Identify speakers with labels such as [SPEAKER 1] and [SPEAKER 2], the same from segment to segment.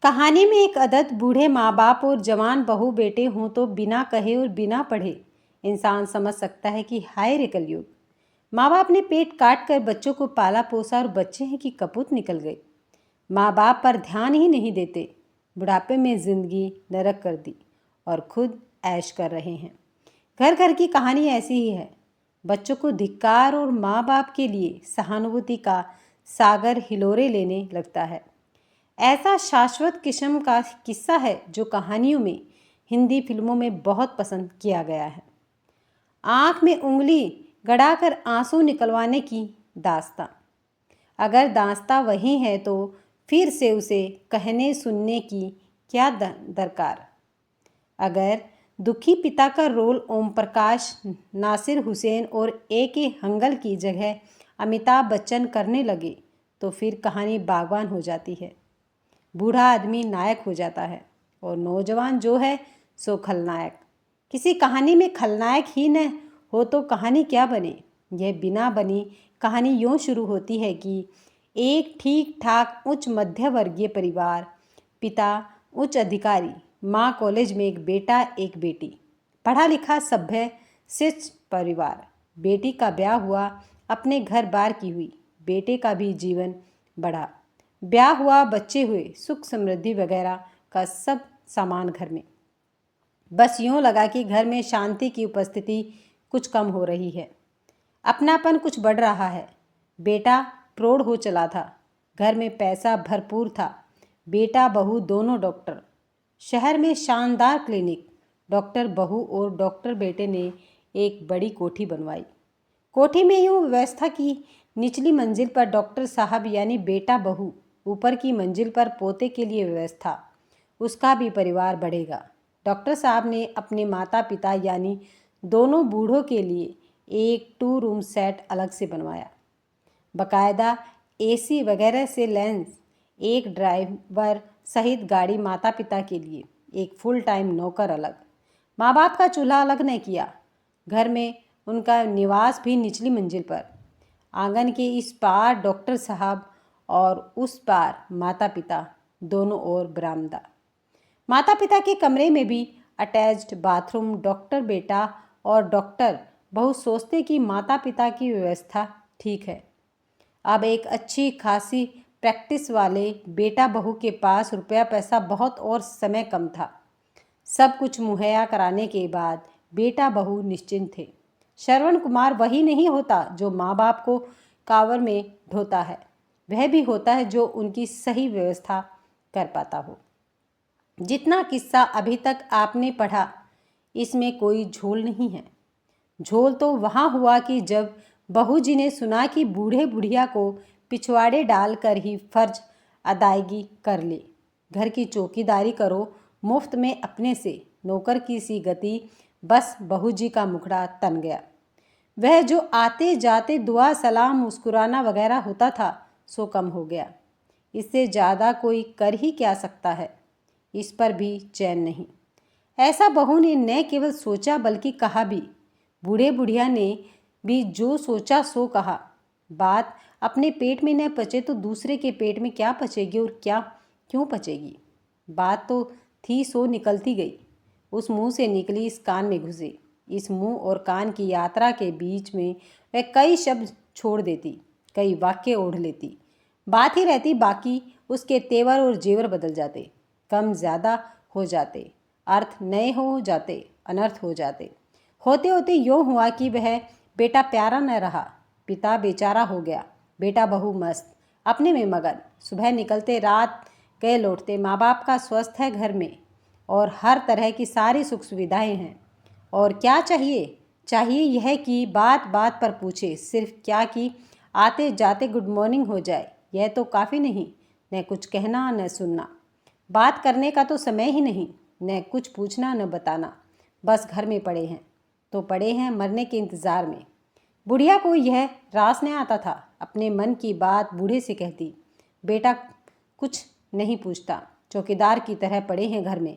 [SPEAKER 1] कहानी में एक अदद बूढ़े माँ बाप और जवान बहू बेटे हों तो बिना कहे और बिना पढ़े इंसान समझ सकता है कि हाय रे कलयुग। माँ बाप ने पेट काट कर बच्चों को पाला पोसा और बच्चे हैं कि कपूत निकल गए। माँ बाप पर ध्यान ही नहीं देते, बुढ़ापे में जिंदगी नरक कर दी और खुद ऐश कर रहे हैं। घर घर की कहानी ऐसी ही है। बच्चों को धिक्कार और माँ बाप के लिए सहानुभूति का सागर हिलोरे लेने लगता है। ऐसा शाश्वत किस्म का किस्सा है जो कहानियों में, हिंदी फिल्मों में बहुत पसंद किया गया है। आँख में उंगली गड़ाकर आंसू निकलवाने की दास्तां। अगर दास्तां वही है तो फिर से उसे कहने सुनने की क्या दरकार। अगर दुखी पिता का रोल ओम प्रकाश, नासिर हुसैन और A.K. हंगल की जगह अमिताभ बच्चन करने लगे तो फिर कहानी बागवान हो जाती है। बूढ़ा आदमी नायक हो जाता है और नौजवान जो है सो खलनायक। किसी कहानी में खलनायक ही न हो तो कहानी क्या बने। यह बिना बनी कहानी यूँ शुरू होती है कि एक ठीक ठाक उच्च मध्य वर्गीय परिवार, पिता उच्च अधिकारी, माँ कॉलेज में एक बेटा एक बेटी, पढ़ा लिखा सभ्य शिष्ट परिवार। बेटी का ब्याह हुआ, अपने घर बार की हुई, बेटे का भी जीवन बढ़ा, ब्याह हुआ, बच्चे हुए, सुख समृद्धि वगैरह का सब सामान घर में। बस यूँ लगा कि घर में शांति की उपस्थिति कुछ कम हो रही है, अपनापन कुछ बढ़ रहा है। बेटा प्रौढ़ हो चला था, घर में पैसा भरपूर था, बेटा बहू दोनों डॉक्टर, शहर में शानदार क्लिनिक, डॉक्टर बहू और डॉक्टर बेटे ने एक बड़ी कोठी बनवाई। कोठी में यूँ व्यवस्था की, निचली मंजिल पर डॉक्टर साहब यानी बेटा बहू, ऊपर की मंजिल पर पोते के लिए व्यवस्था, उसका भी परिवार बढ़ेगा। डॉक्टर साहब ने अपने माता पिता यानी दोनों बूढ़ों के लिए एक 2 रूम सेट अलग से बनवाया, बाकायदा AC वगैरह से लैस, एक ड्राइवर सहित गाड़ी माता पिता के लिए, एक फुल टाइम नौकर अलग। माँ बाप का चूल्हा अलग नहीं किया। घर में उनका निवास भी निचली मंजिल पर, आंगन के इस पार डॉक्टर साहब और उस पार माता पिता, दोनों ओर बरामदा। माता पिता के कमरे में भी अटैच्ड बाथरूम। डॉक्टर बेटा और डॉक्टर बहू सोचते कि माता पिता की व्यवस्था ठीक है। अब एक अच्छी खासी प्रैक्टिस वाले बेटा बहू के पास रुपया पैसा बहुत और समय कम था। सब कुछ मुहैया कराने के बाद बेटा बहू निश्चिंत थे। श्रवण कुमार वही नहीं होता जो माँ बाप को कांवर में ढोता है, वह भी होता है जो उनकी सही व्यवस्था कर पाता हो। जितना किस्सा अभी तक आपने पढ़ा, इसमें कोई झोल नहीं है। झोल तो वहाँ हुआ कि जब बहू जी ने सुना कि बूढ़े बुढ़िया को पिछवाड़े डालकर ही फर्ज अदायगी कर ले, घर की चौकीदारी करो मुफ्त में अपने से, नौकर की सी गति, बस बहू जी का मुखड़ा तन गया। वह जो आते जाते दुआ सलाम मुस्कुराना वगैरह होता था सो कम हो गया। इससे ज़्यादा कोई कर ही क्या सकता है। इस पर भी चैन नहीं। ऐसा बहू ने न केवल सोचा बल्कि कहा भी। बूढ़े बुढ़िया ने भी जो सोचा सो कहा। बात अपने पेट में न पचे तो दूसरे के पेट में क्या पचेगी और क्या क्यों पचेगी। बात तो थी सो निकलती गई। उस मुंह से निकली इस कान में घुसे। इस मुंह और कान की यात्रा के बीच में वह कई शब्द छोड़ देती, कई वाक्य ओढ़ लेती। बात ही रहती बाकी, उसके तेवर और जेवर बदल जाते, कम ज़्यादा हो जाते, अर्थ नए हो जाते, अनर्थ हो जाते। होते होते यूँ हुआ कि वह बेटा प्यारा न रहा, पिता बेचारा हो गया, बेटा बहू मस्त, अपने में मगन, सुबह निकलते रात गए लौटते। माँ बाप का स्वस्थ है घर में और हर तरह की सारी सुख सुविधाएं हैं। और क्या चाहिए? चाहिए यह कि बात बात पर पूछे, सिर्फ क्या कि आते जाते गुड मॉर्निंग हो जाए, यह तो काफ़ी नहीं। न कुछ कहना न सुनना, बात करने का तो समय ही नहीं, न कुछ पूछना न बताना, बस घर में पड़े हैं तो पड़े हैं मरने के इंतज़ार में। बुढ़िया को यह रास नहीं आता था। अपने मन की बात बूढ़े से कहती, बेटा कुछ नहीं पूछता, चौकीदार की तरह पड़े हैं घर में,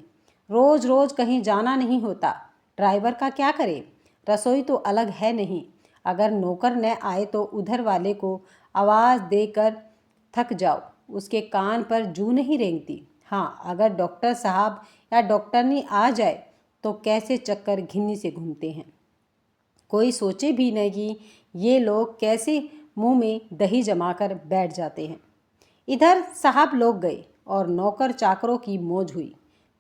[SPEAKER 1] रोज़ रोज़ कहीं जाना नहीं होता, ड्राइवर का क्या करे, रसोई तो अलग है नहीं, अगर नौकर न आए तो उधर वाले को आवाज़ देकर थक जाओ, उसके कान पर जू नहीं रेंगती, हाँ, अगर डॉक्टर साहब या डॉक्टरनी आ जाए तो कैसे चक्कर घिन्नी से घूमते हैं। कोई सोचे भी नहीं कि ये लोग कैसे मुंह में दही जमाकर बैठ जाते हैं। इधर साहब लोग गए और नौकर चाकरों की मौज हुई।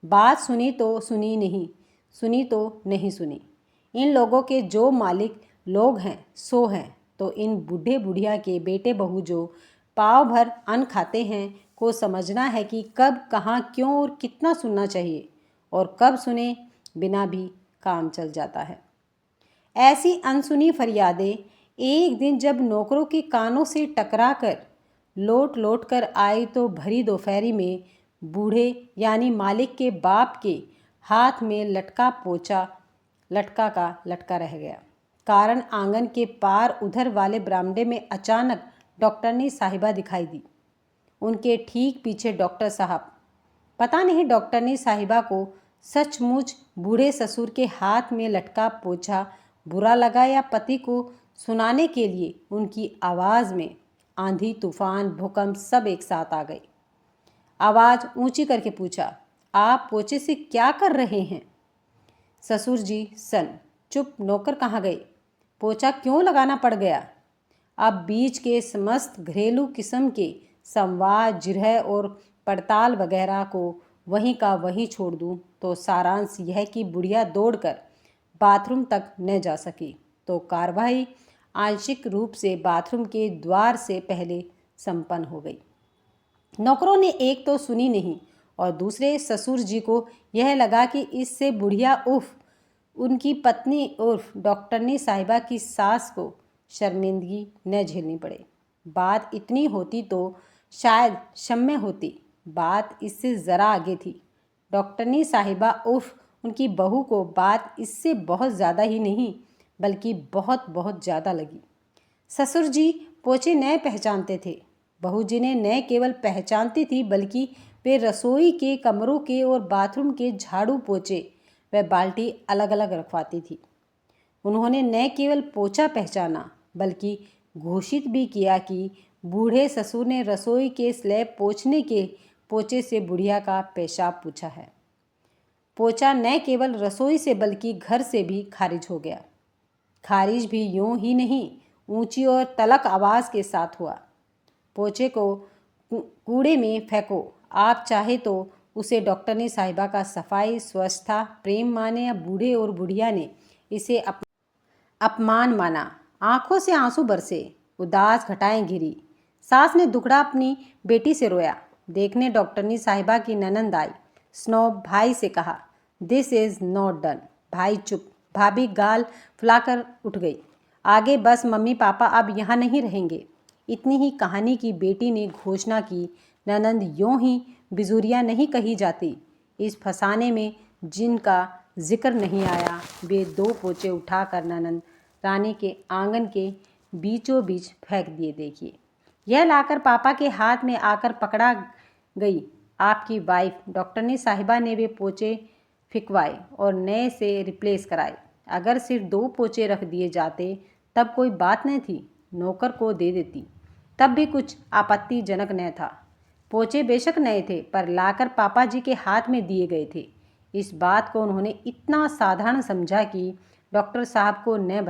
[SPEAKER 1] बात सुनी तो सुनी नहीं, सुनी तो नहीं सुनी। इन लोगों के जो मालिक लोग हैं सो हैं, तो इन बूढ़े बुढ़िया के बेटे बहू जो पाव भर अन्न खाते हैं को समझना है कि कब कहाँ क्यों और कितना सुनना चाहिए, और कब सुने बिना भी काम चल जाता है। ऐसी अनसुनी फरियादें एक दिन जब नौकरों के कानों से टकरा कर लौट लौट कर आई तो भरी दोपहरी में बूढ़े यानी मालिक के बाप के हाथ में लटका पोचा लटका का लटका रह गया। कारण आंगन के पार उधर वाले बरामदे में अचानक डॉक्टरनी साहिबा दिखाई दी। उनके ठीक पीछे डॉक्टर साहब। पता नहीं डॉक्टरनी साहिबा को सचमुच बूढ़े ससुर के हाथ में लटका पोछा बुरा लगा या पति को सुनाने के लिए उनकी आवाज़ में आंधी तूफान भूकंप सब एक साथ आ गए। आवाज़ ऊंची करके पूछा, आप पोछे से क्या कर रहे हैं? ससुर जी सन। चुप, नौकर कहाँ गए? पोछा क्यों लगाना पड़ गया? अब बीच के समस्त घरेलू किस्म के संवाद जिरह और पड़ताल वगैरह को वहीं का वहीं छोड़ दूं तो सारांश यह कि बुढ़िया दौड़कर बाथरूम तक न जा सकी तो कार्रवाई आंशिक रूप से बाथरूम के द्वार से पहले संपन्न हो गई। नौकरों ने एक तो सुनी नहीं और दूसरे ससुर जी को यह लगा कि इससे बुढ़िया उर्फ उनकी पत्नी उर्फ डॉक्टरनी साहिबा की सास को शर्मिंदगी न झेलनी पड़े। बात इतनी होती तो शायद क्षम्य होती। बात इससे ज़रा आगे थी। डॉक्टरनी साहिबा उर्फ उनकी बहू को बात इससे बहुत ज़्यादा ही नहीं बल्कि बहुत बहुत ज़्यादा लगी। ससुर जी पोछे न पहचानते थे। बहू जी ने न केवल पहचानती थी बल्कि वे रसोई के कमरों के और बाथरूम के झाड़ू पोछे व बाल्टी अलग अलग रखवाती थी। उन्होंने न केवल पोछा पहचाना बल्कि घोषित भी किया कि बूढ़े ससुर ने रसोई के स्लैब पोछने के पोछे से बुढ़िया का पेशाब पूछा है। पोछा न केवल रसोई से बल्कि घर से भी खारिज हो गया। खारिज भी यूं ही नहीं, ऊंची और तलक आवाज़ के साथ हुआ। पोछे को कूड़े में फेंको। आप चाहे तो उसे डॉक्टरनी साहिबा का सफाई स्वच्छता प्रेम माने या बूढ़े और बुढ़िया ने इसे अपमान माना। आंखों से आंसू बरसे, उदास घटाएं घिरी। सास ने दुखड़ा अपनी बेटी से रोया। देखने डॉक्टरनी साहिबा की ननंद आई। स्नोब भाई से कहा, दिस इज़ नॉट डन। भाई चुप। भाभी गाल फुलाकर उठ गई। आगे बस मम्मी पापा अब यहाँ नहीं रहेंगे। इतनी ही कहानी की बेटी ने घोषणा की। ननंद यूं ही बिजुरिया नहीं कही जाती। इस फसाने में जिनका जिक्र नहीं आया वे दो पोचे उठाकर ननंद रानी के आंगन के बीचों बीच फेंक दिए। देखिए, यह लाकर पापा के हाथ में आकर पकड़ा गई आपकी वाइफ। डॉक्टरनी साहिबा ने वे पोचे फिकवाए और नए से रिप्लेस कराए। अगर सिर्फ दो पोचे रख दिए जाते तब कोई बात न थी, नौकर को दे देती, तब भी कुछ आपत्तिजनक न था। पोचे बेशक नए थे पर लाकर पापा जी के हाथ में दिए गए थे। इस बात को उन्होंने इतना साधारण समझा कि डॉक्टर साहब को न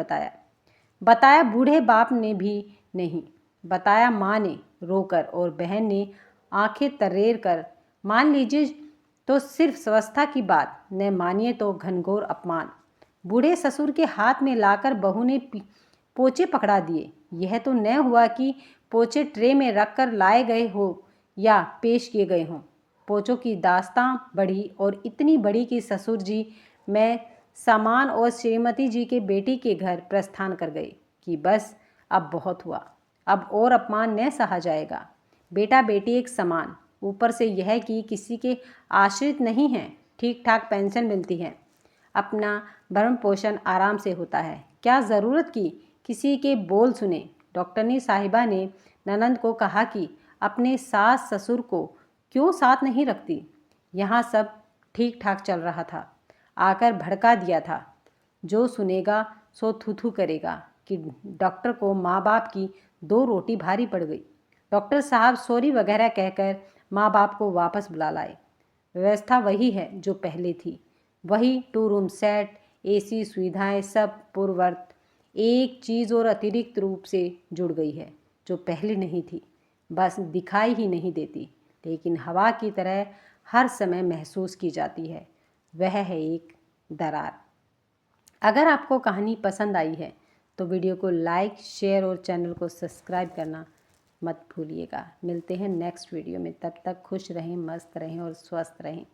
[SPEAKER 1] बताया बूढ़े बाप ने भी नहीं बताया। माँ ने रोकर और बहन ने आंखें तरेर कर। मान लीजिए तो सिर्फ स्वस्थता की बात, न मानिए तो घनघोर अपमान। बूढ़े ससुर के हाथ में लाकर बहू ने पोचे पकड़ा दिए। यह तो न हुआ कि पोचे ट्रे में रखकर लाए गए हो या पेश किए गए हों। पोचों की दास्तां बढ़ी और इतनी बड़ी कि ससुर जी मैं सामान और श्रीमती जी के बेटी के घर प्रस्थान कर गए कि बस अब बहुत हुआ, अब और अपमान न सहा जाएगा। बेटा बेटी एक समान, ऊपर से यह कि किसी के आश्रित नहीं हैं, ठीक ठाक पेंशन मिलती है, अपना भरण पोषण आराम से होता है। क्या ज़रूरत की किसी के बोल सुने। डॉक्टरनी साहिबा ने ननंद को कहा कि अपने सास ससुर को क्यों साथ नहीं रखती। यहाँ सब ठीक ठाक चल रहा था, आकर भड़का दिया था। जो सुनेगा सो थू थू करेगा कि डॉक्टर को माँ बाप की दो रोटी भारी पड़ गई। डॉक्टर साहब सॉरी वगैरह कहकर माँ बाप को वापस बुला लाए। व्यवस्था वही है जो पहले थी, वही 2 रूम सेट, एसी सुविधाएं सब पूर्ववत। एक चीज़ और अतिरिक्त रूप से जुड़ गई है जो पहले नहीं थी, बस दिखाई ही नहीं देती, लेकिन हवा की तरह हर समय महसूस की जाती है। वह है एक दरार। अगर आपको कहानी पसंद आई है तो वीडियो को लाइक, शेयर और चैनल को सब्सक्राइब करना मत भूलिएगा। मिलते हैं नेक्स्ट वीडियो में, तब तक खुश रहें, मस्त रहें और स्वस्थ रहें।